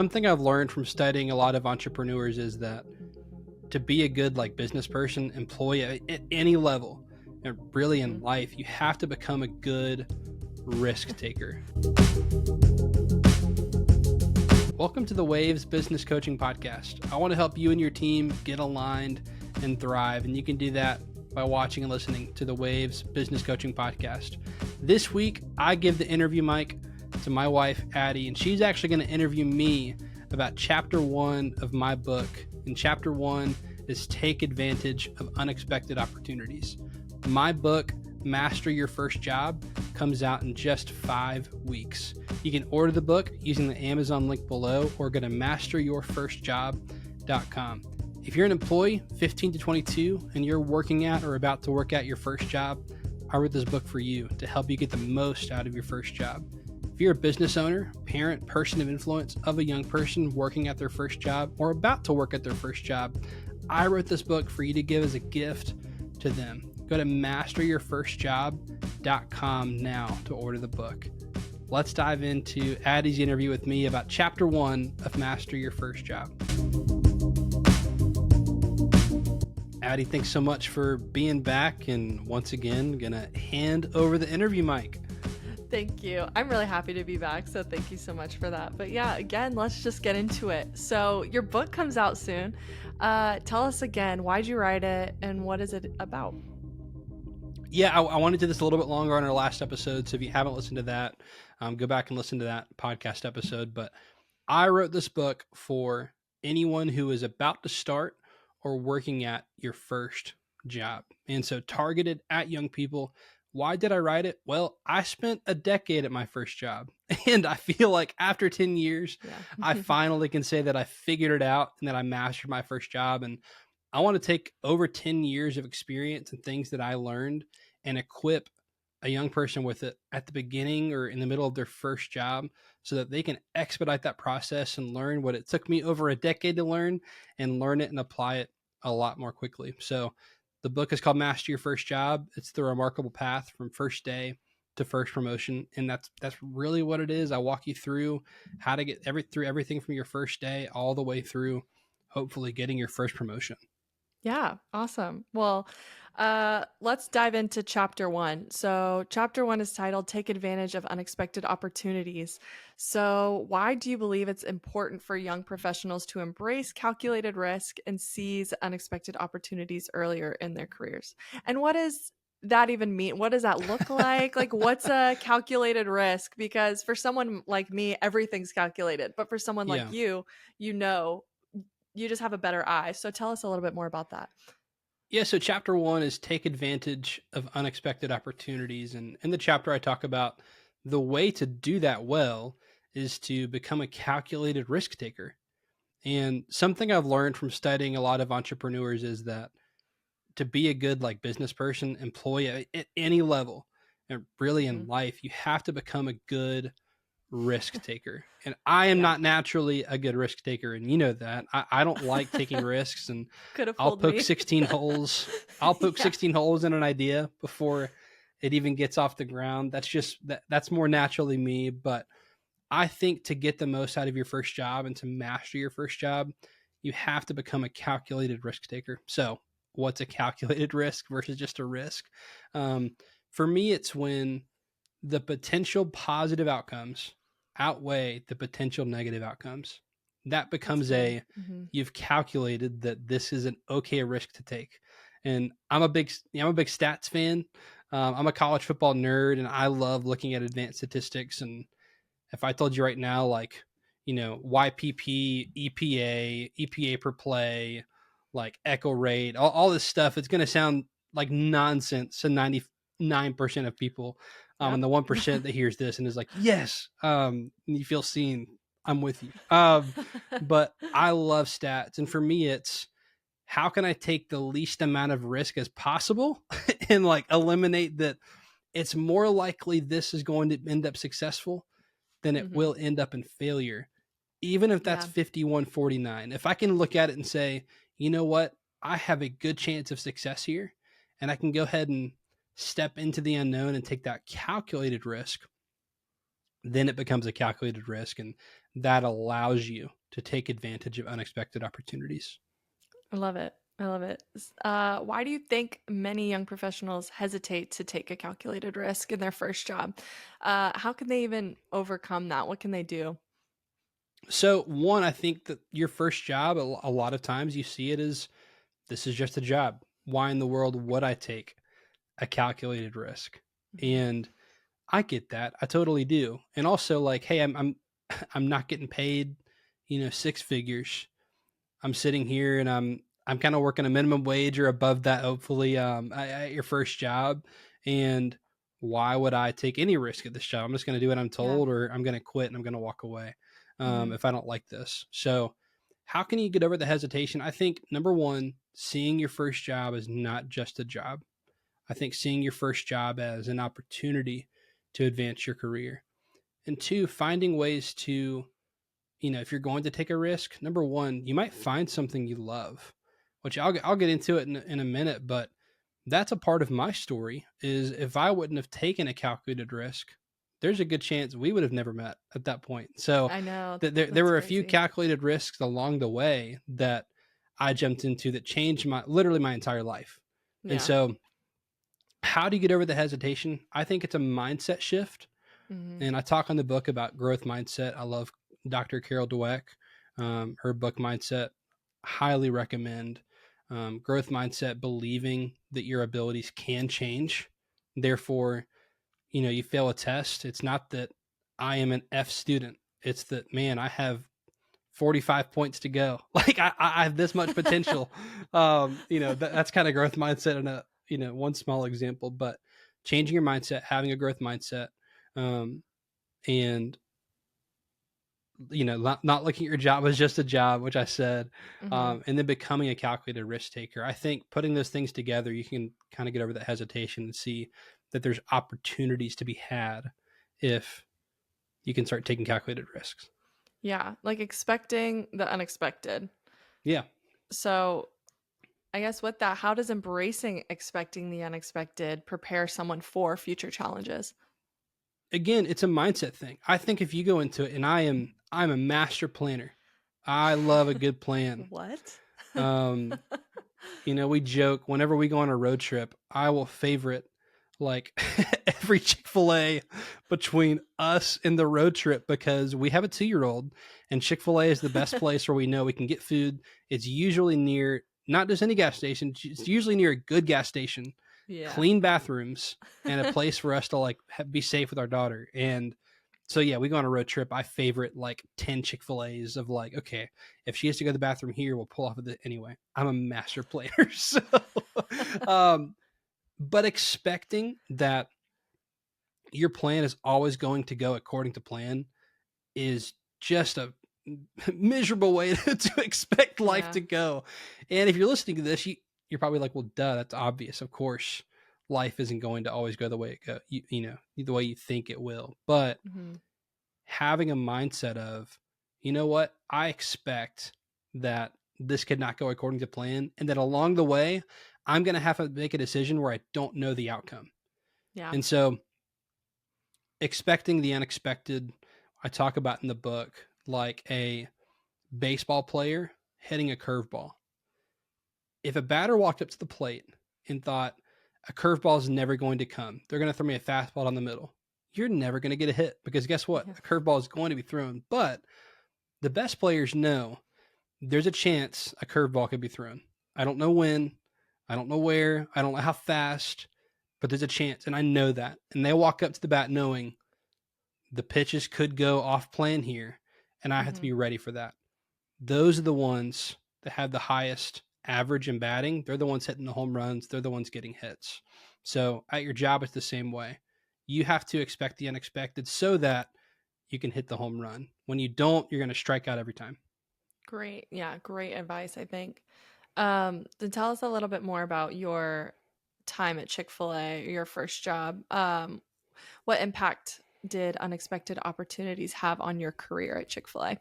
Something I've learned from studying a lot of entrepreneurs is that to be a good business person, employee at any level, and really in Mhm. life, you have to become a good risk taker. Welcome to the Waves Business Coaching Podcast. I want to help you and your team get aligned and thrive, and you can do that by watching and listening to the Waves Business Coaching Podcast. This week, I give the interview mic to my wife, Addie, and she's actually going to interview me about chapter 1 of my book. And chapter 1 is Take Advantage of Unexpected Opportunities. My book, Master Your First Job, comes out in just 5 weeks. You can order the book using the Amazon link below or go to masteryourfirstjob.com. If you're an employee, 15 to 22, and you're working at or about to work at your first job, I wrote this book for you to help you get the most out of your first job. If you're a business owner, parent, person of influence of a young person working at their first job or about to work at their first job, I wrote this book for you to give as a gift to them. Go to masteryourfirstjob.com now to order the book. Let's dive into Addie's interview with me about chapter 1 of Master Your First Job. Addie, thanks so much for being back, and once again, gonna hand over the interview mic. Thank you. I'm really happy to be back, so thank you so much for that. But yeah, again, let's just get into it. So your book comes out soon. Tell us again, why'd you write it and what is it about? Yeah, I wanted to do this a little bit longer on our last episode, so if you haven't listened to that, go back and listen to that podcast episode. But I wrote this book for anyone who is about to start or working at your first job. And so targeted at young people. Why did I write it? Well, I spent a decade at my first job. And I feel like after 10 years, Yeah. I finally can say that I figured it out and that I mastered my first job. And I want to take over 10 years of experience and things that I learned and equip a young person with it at the beginning or in the middle of their first job so that they can expedite that process and learn what it took me over a decade to learn and learn it and apply it a lot more quickly. So the book is called Master Your First Job. It's the remarkable path from first day to first promotion. And that's really what it is. I walk you through how to get through everything from your first day all the way through hopefully getting your first promotion. Yeah, awesome. Well, let's dive into chapter 1. So, chapter 1 is titled Take Advantage of Unexpected Opportunities. So, why do you believe it's important for young professionals to embrace calculated risk and seize unexpected opportunities earlier in their careers? And what does that even mean? What does that look like? Like, what's a calculated risk? Because for someone like me, everything's calculated. But for someone like Yeah. you know, you just have a better eye. So tell us a little bit more about that. Yeah, so chapter 1 is take advantage of unexpected opportunities. And in the chapter, I talk about the way to do that well is to become a calculated risk taker. And something I've learned from studying a lot of entrepreneurs is that to be a good business person, employee at any level, and really in Mhm. life, you have to become a good risk taker. And I am Yeah. not naturally a good risk taker. And you know that. I don't like taking risks, and Could have I'll fooled poke me. 16 holes. I'll poke Yeah. 16 holes in an idea before it even gets off the ground. That's more naturally me. But I think to get the most out of your first job and to master your first job, you have to become a calculated risk taker. So, what's a calculated risk versus just a risk? Um, for me, it's when the potential positive outcomes outweigh the potential negative outcomes. That That's becomes good. Mhm. you've calculated that this is an okay risk to take. And I'm a big stats fan. I'm a college football nerd, and I love looking at advanced statistics. And if I told you right now, YPP, EPA per play, echo rate, all this stuff, it's going to sound like nonsense to 99% of people. And Yep. the 1% that hears this and is like, yes, and you feel seen, I'm with you. But I love stats. And for me, it's how can I take the least amount of risk as possible and eliminate that it's more likely this is going to end up successful than it Mhm. will end up in failure, even if that's Yeah. 51-49. If I can look at it and say, you know what, I have a good chance of success here, and I can go ahead and step into the unknown and take that calculated risk, then it becomes a calculated risk. And that allows you to take advantage of unexpected opportunities. I love it. I love it. Why do you think many young professionals hesitate to take a calculated risk in their first job? How can they even overcome that? What can they do? So, one, I think that your first job, a lot of times you see it as this is just a job. Why in the world would I take a calculated risk? Mhm. And I get that. I totally do. And also like, hey, I'm I'm not getting paid, six figures. I'm sitting here and I'm kind of working a minimum wage or above that, hopefully, at your first job. And why would I take any risk at this job? I'm just going to do what I'm Yeah. told, or I'm going to quit and I'm going to walk away Mhm. if I don't like this. So, how can you get over the hesitation? I think number one, seeing your first job is not just a job. I think seeing your first job as an opportunity to advance your career. And two, finding ways to, if you're going to take a risk, number one, you might find something you love, which I'll get into it in a minute, but that's a part of my story is if I wouldn't have taken a calculated risk, there's a good chance we would have never met at that point. So I know. there That's were a few crazy. calculated risks along the way that I jumped into that changed my literally my entire life. And Yeah. so how do you get over the hesitation? I think it's a mindset shift. Mhm. And I talk on the book about growth mindset. I love Dr. Carol Dweck. Her book Mindset, highly recommend. Growth mindset, believing that your abilities can change. Therefore, you fail a test. It's not that I am an F student. It's that, man, I have 45 points to go. Like I have this much potential. That's kind of growth mindset in a, one small example, but changing your mindset, having a growth mindset, um, and not looking at your job as just a job, which I said, Mhm. and then becoming a calculated risk taker. I think putting those things together, you can kind of get over that hesitation and see that there's opportunities to be had if you can start taking calculated risks. Yeah, like expecting the unexpected. Yeah. So, I guess with that, how does embracing expecting the unexpected prepare someone for future challenges? Again, it's a mindset thing. I think if you go into it, and I'm a master planner. I love a good plan. What? Um, we joke whenever we go on a road trip, I will favorite like every Chick-fil-A between us and the road trip because we have a 2-year-old and Chick-fil-A is the best place where we know we can get food. It's usually near not just any gas station, it's usually near a good gas station, Yeah. clean bathrooms, and a place for us to like be safe with our daughter. And so yeah, we go on a road trip. I favorite like 10 Chick-fil-A's of like, okay, if she has to go to the bathroom here, we'll pull off of it anyway. I'm a master planner. So um, but expecting that your plan is always going to go according to plan is just a miserable way to expect life Yeah. to go. And if you're listening to this, you're probably like, well, duh, that's obvious. Of course, life isn't going to always go the way it go, the way you think it will. But Mhm. having a mindset of, you know what, I expect that this could not go according to plan, and that along the way, I'm going to have to make a decision where I don't know the outcome. Yeah. And so, expecting the unexpected, I talk about in the book, like a baseball player hitting a curveball. If a batter walked up to the plate and thought a curveball is never going to come, they're going to throw me a fastball down the middle. You're never going to get a hit because guess what? Yeah. A curveball is going to be thrown. But the best players know there's a chance a curveball could be thrown. I don't know when, I don't know where, I don't know how fast, but there's a chance. And I know that. And they walk up to the bat knowing the pitches could go off plan here, and I have to Mhm. be ready for that. Those are the ones that have the highest average in batting. They're the ones hitting the home runs. They're the ones getting hits. So at your job, it's the same way. You have to expect the unexpected so that you can hit the home run. When you don't, you're going to strike out every time. Great. Yeah, great advice, I think. Then tell us a little bit more about your time at Chick-fil-A, your first job. What impact did unexpected opportunities have on your career at Chick-fil-A?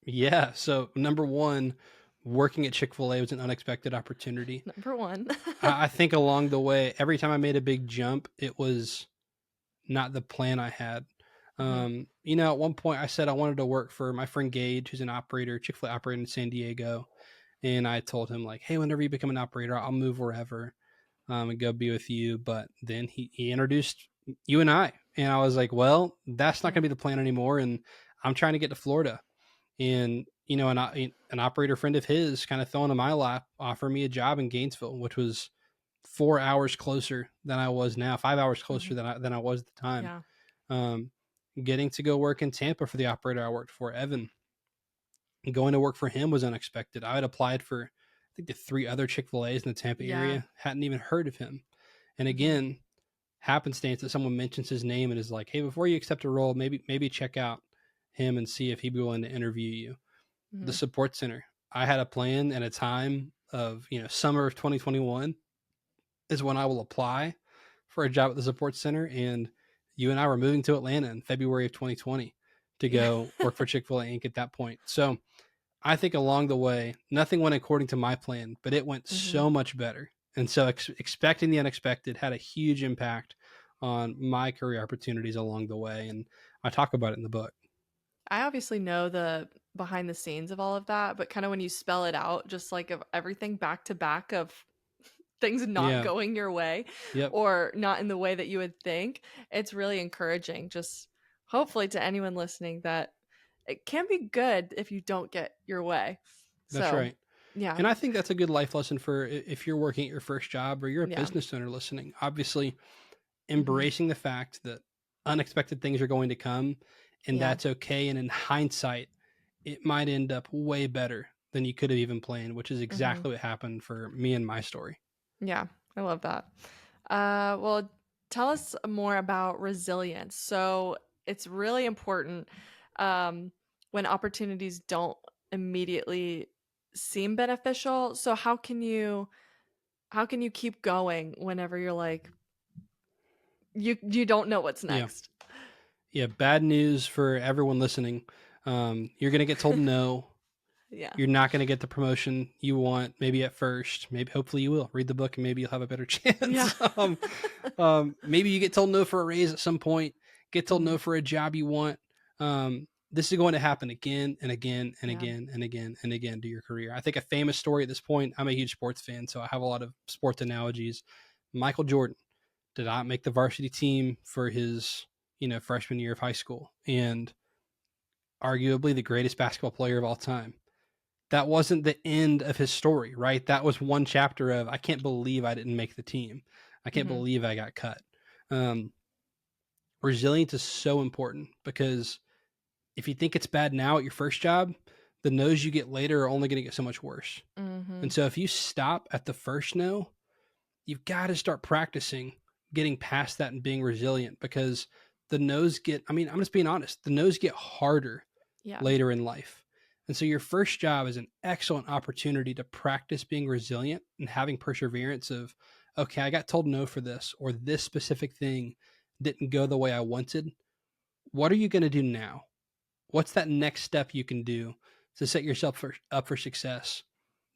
Yeah. So, number one, working at Chick-fil-A was an unexpected opportunity. Number 1. I think along the way, every time I made a big jump, it was not the plan I had. Mhm. At one point I said I wanted to work for my friend Gage, who's an operator, Chick-fil-A operator in San Diego. And I told him like, hey, whenever you become an operator, I'll move wherever and go be with you. But then he introduced you and I was like, well, that's not going Mm. to be the plan anymore. And I'm trying to get to Florida. And, an operator friend of his kind of fell into my lap, offered me a job in Gainesville, which was 4 hours closer than I was now, 5 hours closer Mhm. than I was at the time. Yeah. Um, Getting to go work in Tampa for the operator I worked for, Evan, going to work for him was unexpected. I had applied for, I think, the three other Chick-fil-A's in the Tampa Yeah. area, hadn't even heard of him. And Mhm. again, happenstance that someone mentions his name and is like, hey, before you accept a role, maybe check out him and see if he'd be willing to interview you. The Mhm. support center. I had a plan and a time of, summer of 2021 is when I will apply for a job at the support center. And you and I were moving to Atlanta in February of 2020 to Yeah. go work for Chick-fil-A Inc. at that point. So I think along the way, nothing went according to my plan, but it went Mhm. so much better. And so expecting the unexpected had a huge impact on my career opportunities along the way. And I talk about it in the book. I obviously know the behind the scenes of all of that, but kinda when you spell it out, just like of everything back to back of things not Yeah. going your way Yep. or not in the way that you would think, it's really encouraging. Just hopefully to anyone listening that it can be good if you don't get your way. That's So, right. yeah. And I think that's a good life lesson for if you're working at your first job or you're a Yeah. business owner listening. Obviously, Mhm. embracing the fact that unexpected things are going to come and Yeah. that's okay. And in hindsight, it might end up way better than you could have even planned, which is Mhm. exactly what happened for me and my story. Yeah, I love that. Well, tell us more about resilience. So it's really important um, when opportunities don't immediately seem beneficial. So how can you keep going whenever you're like you don't know what's Yeah. next? Yeah. Bad news for everyone listening. You're going to get told no. Yeah. You're not going to get the promotion you want, maybe at first. Maybe, hopefully, you will read the book and maybe you'll have a better Yeah. chance. Maybe you get told no for a raise at some point, get told Mhm. no for a job you want. This is going to happen again and again and Yeah. again and again and again to your career. I think a famous story at this point, I'm a huge sports fan, so I have a lot of sports analogies. Michael Jordan did not make the varsity team for his, freshman year of high school and arguably the greatest basketball player of all time. That wasn't the end of his story, right? That was one chapter of I can't believe I didn't make the team. I can't Mhm. believe I got cut. Um, Resilience is so important because if you think it's bad now at your first job, the no's you get later are only going to get so much worse. And Mhm. so if you stop at the first no, you've got to start practicing getting past that and being resilient because the no's get, I mean, I'm just being honest, the no's get harder Yeah. later in life. And so your first job is an excellent opportunity to practice being resilient and having perseverance of, okay, I got told no for this, or this specific thing didn't go the way I wanted. What are you going to do now? What's that next step you can do to set yourself up for success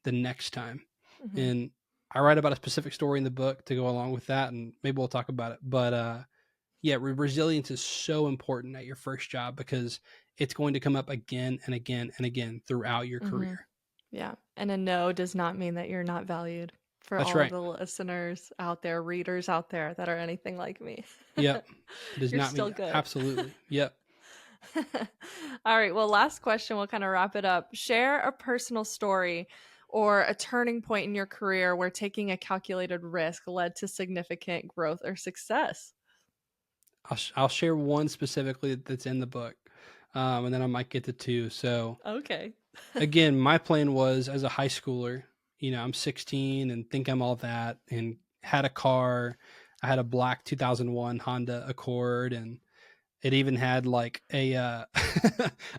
the next time? Mhm. And I write about a specific story in the book to go along with that, and maybe we'll talk about it. But yeah, resilience is so important at your first job because it's going to come up again and again and again throughout your Mhm. career. Yeah, and a no does not mean that you're not valued for That's all of right. the listeners out there, readers out there that are anything like me. Yep. It does You're not still mean good. absolutely. Yep. All right, well, last question, we'll kind of wrap it up. Share a personal story or a turning point in your career where taking a calculated risk led to significant growth or success. I'll share one specifically that's in the book, and then I might get to two. So Okay. again, my plan was as a high schooler, I'm 16 and think I'm all that and had a car. I had a black 2001 Honda Accord and it even had like a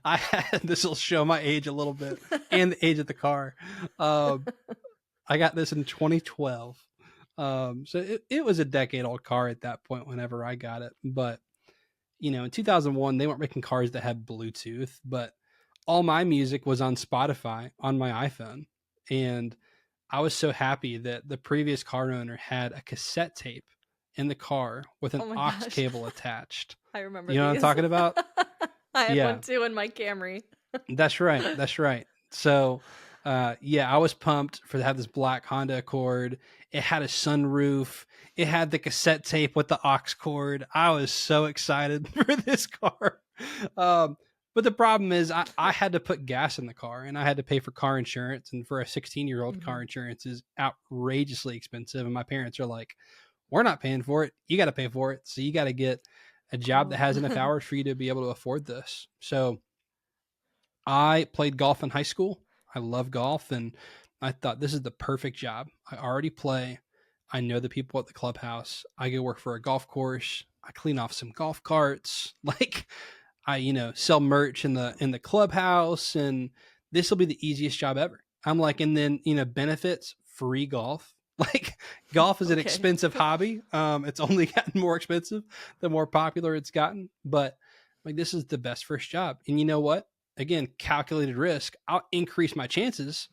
I had this will show my age a little bit and the age of the car. Um I got this in 2012. So it was a decade old car at that point whenever I got it. But in 2001 they weren't making cars that had Bluetooth, but all my music was on Spotify on my iPhone. And I was so happy that the previous car owner had a cassette tape in the car with an Oh my aux gosh. cable attached. I remember You know what I'm these. talking about? I had one Yeah. too in my Camry. That's right. That's right. So, yeah, I was pumped for to have this black Honda Accord. It had a sunroof. It had the cassette tape with the aux cord. I was so excited for this car. Um, but the problem is, I had to put gas in the car and I had to pay for car insurance. And for a 16-year-old, car Mhm. insurance is outrageously expensive. And my parents are like, we're not paying for it. You got to pay for it. So you got to get a job that Oh. has enough hours for you to be able to afford this. So, I played golf in high school. I love golf, and I thought this is the perfect job. I already play. I know the people at the clubhouse. I go work for a golf course. I clean off some golf carts. Like I, sell merch in the clubhouse, and this will be the easiest job ever. I'm like, and then benefits, free golf. Like golf is an Okay. expensive hobby. It's only gotten more expensive the more popular it's gotten. But like this is the best first job. And you know what? Again, calculated risk. I'll increase my chances.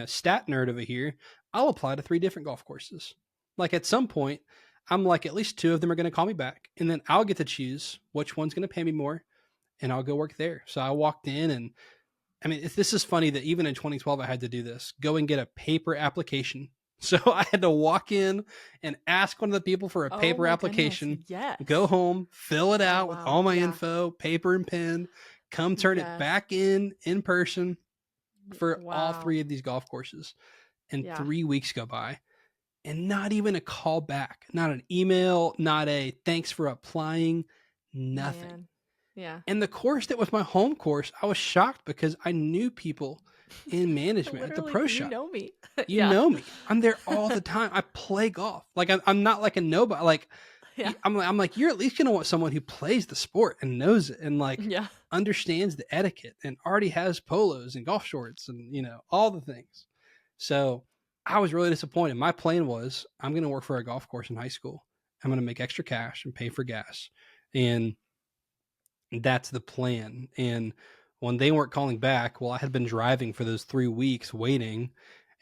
Stat nerd over here. I'll apply to 3 different golf courses. Like at some point, I'm like, at least 2 of them are going to call me back. And then I'll get to choose which one's going to pay me more and I'll go work there. So I walked in and I mean, this is funny that even in 2012, I had to do this go and get a paper application. So I had to walk in and ask one of the people for a Oh paper my goodness. application, go Yes. home, fill it Oh out with wow. all my Yeah. info, paper and pen, come turn it Yes. back in person for all Wow. 3 of these golf courses. And Yeah. 3 weeks go by and not even a call back, not an email, not a thanks for applying, nothing. Man. Yeah. And the course that was my home course, I was shocked because I knew people in management at the Literally, pro you shop. know me. You Yeah. know me. I'm there all the time. I play golf. Like I'm not like a nobody. Like Yeah. I'm like you're at least gonna want someone who plays the sport and knows it and like Yeah. understands the etiquette and already has polos and golf shorts and all the things. So I was really disappointed. My plan was I'm gonna work for a golf course in high school. I'm gonna make extra cash and pay for gas. And that's the plan. And when they weren't calling back, well, I had been driving for those 3 weeks waiting,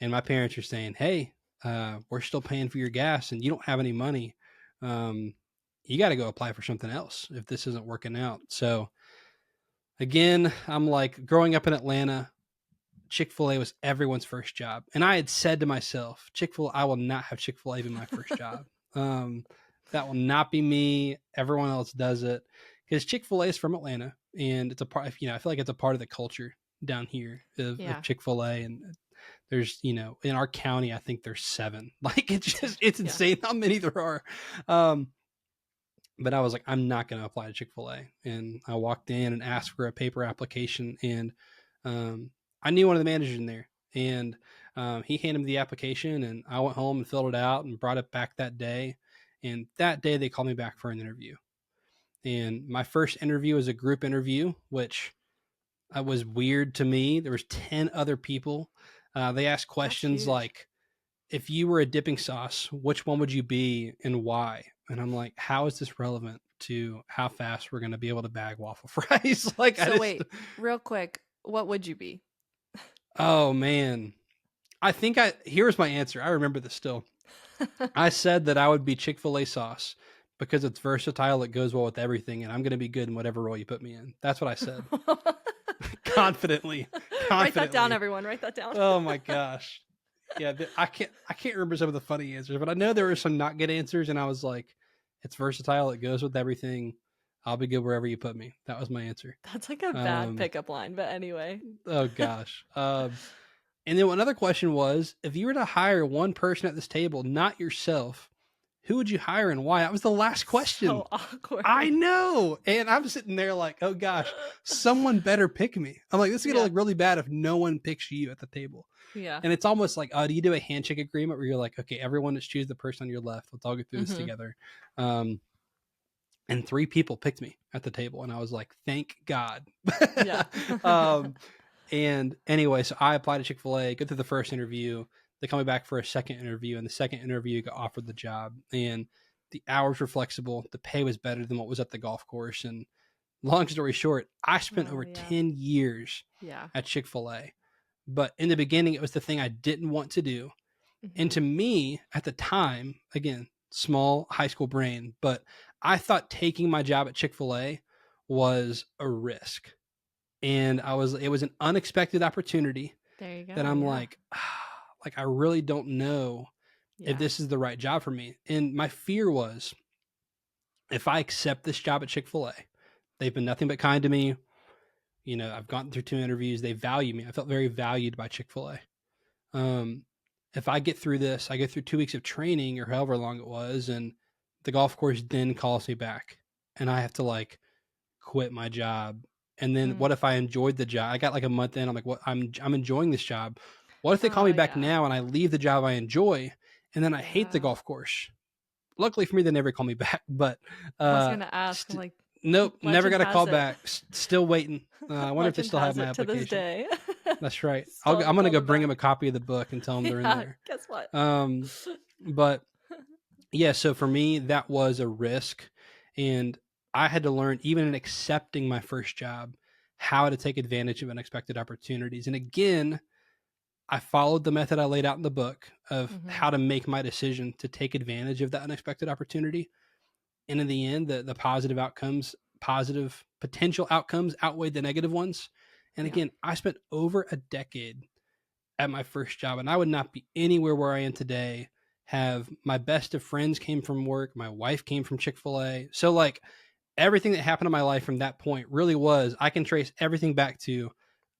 and my parents are saying, "Hey, we're still paying for your gas, and you don't have any money. Um, you got to go apply for something else if this isn't working out." So again, I'm like, growing up in Atlanta, Chick-fil-A was everyone's first job, and I had said to myself, "Chick-fil-A, I will not have Chick-fil-A be my first job. Um, that will not be me. Everyone else does it." Because Chick-fil-A is from Atlanta, and it's a part. I feel like it's a part of the culture down here of Yeah. Chick-fil-A, and there's in our county, I think there's 7. Like it's Yeah. insane how many there are. Um, but I was like, I'm not going to apply to Chick-fil-A, and I walked in and asked for a paper application, and um, I knew one of the managers in there, and he handed me the application, and I went home and filled it out and brought it back that day. And that day, they called me back for an interview. And my first interview was a group interview, which was weird to me. There was 10 other people. They asked That's questions huge. like, if you were a dipping sauce, which one would you be and why? And I'm like, how is this relevant to how fast we're going to be able to bag waffle fries? Like, I So just, wait, real quick, what would you be? oh man. Here's my answer. I remember this still. I said that I would be Chick-fil-A sauce because it's versatile. It goes well with everything. And I'm going to be good in whatever role you put me in. That's what I said. Confidently. Write that down, Confidently. everyone. Write that down. Oh my gosh. Yeah. I can't remember some of the funny answers, but I know there were some not good answers. And I was like, it's versatile. It goes with everything. I'll be good wherever you put me. That was my answer. That's like a bad Um, pickup line, but anyway. oh gosh. And then another question was, if you were to hire one person at this table, not yourself, who would you hire and why? That was the last question. So awkward. I know. And I'm sitting there like, oh gosh, someone better pick me. I'm like, this is going to Yeah. look really bad if no one picks you at the table. Yeah. And it's almost like, do you do a handshake agreement where you're like, okay, everyone just choose the person on your left. Let's all go through this Mhm. together. And 3 people picked me at the table. And I was like, thank God. Yeah. um, and anyway, so I applied to Chick-fil-A, go through the first interview. They call me back for a second interview. And the second interview, got offered the job. And the hours were flexible. The pay was better than what was at the golf course. And long story short, I spent over Yeah. 10 years Yeah. at Chick-fil-A. But in the beginning, it was the thing I didn't want to do. And Mhm. to me, at the time, again, small high school brain, but I thought taking my job at Chick-fil-A was a risk. And it was an unexpected opportunity There you that go. I'm Yeah. like, like, I really don't know if Yeah. this is the right job for me. And my fear was, if I accept this job at Chick-fil-A, they've been nothing but kind to me. You know, I've gone through 2 interviews. They value me. I felt very valued by Chick-fil-A. Um, if I get through this, I go through 2 weeks of training or however long it was, and the golf course then calls me back, and I have to like quit my job. And then Mm. what if I enjoyed the job? I got like a month in. I'm like, what? I'm enjoying this job. What if they call Oh, me back yeah. now and I leave the job I enjoy, and then I hate the Yeah. golf course? Luckily for me, they never call me back. But I was gonna ask, st- like, nope, never legend got a call has it. back. Still waiting. I wonder if they Legend still have has my it to this application. day. That's right. Still I'm haven't gonna called go them bring them back. a copy of the book and tell them they're in Yeah, there. guess what? Um, but yeah, so for me, that was a risk. And I had to learn, even in accepting my first job, how to take advantage of unexpected opportunities. And again, I followed the method I laid out in the book of Mhm. how to make my decision to take advantage of that unexpected opportunity. And in the end, the positive potential outcomes outweighed the negative ones. And Yeah. again, I spent over a decade at my first job, and I would not be anywhere where I am today. Have my best of friends came from work. My wife came from Chick-fil-A. So like everything that happened in my life from that point really was, I can trace everything back to,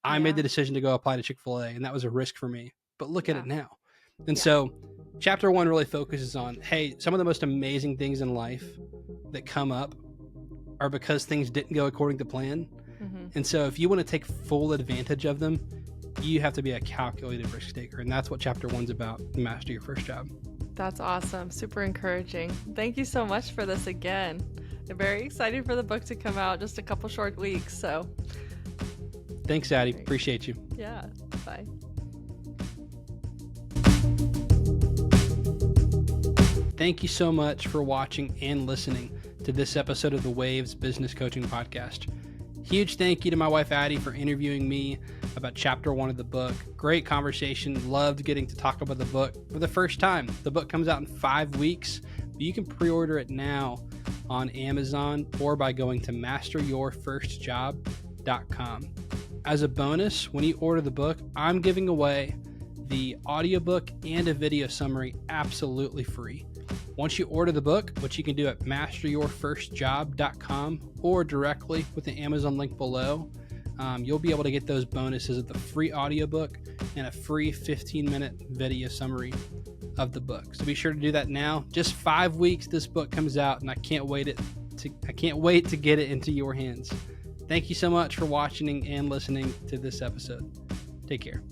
I made Yeah. the decision to go apply to Chick-fil-A, and that was a risk for me. But look at Yeah. it now. And Yeah. so chapter 1 really focuses on, hey, some of the most amazing things in life that come up are because things didn't go according to plan. Mhm. And so if you want to take full advantage of them, you have to be a calculated risk taker. And that's what chapter 1's about, master your first job. That's awesome. Super encouraging. Thank you so much for this again. I'm very excited for the book to come out just a couple short weeks. So, Thanks, Addie. great. Appreciate you. Yeah. Bye. Thank you so much for watching and listening to this episode of the Waves Business Coaching Podcast. Huge thank you to my wife, Addie, for interviewing me about chapter 1 of the book. Great conversation. Loved getting to talk about the book for the first time. The book comes out in 5 weeks, but you can pre-order it now on Amazon or by going to masteryourfirstjob.com. As a bonus, when you order the book, I'm giving away the audiobook and a video summary absolutely free. Once you order the book, which you can do at masteryourfirstjob.com or directly with the Amazon link below, you'll be able to get those bonuses of the free audiobook and a free 15-minute video summary of the book. So be sure to do that now. Just 5 weeks this book comes out, and I can't wait to get it into your hands. Thank you so much for watching and listening to this episode. Take care.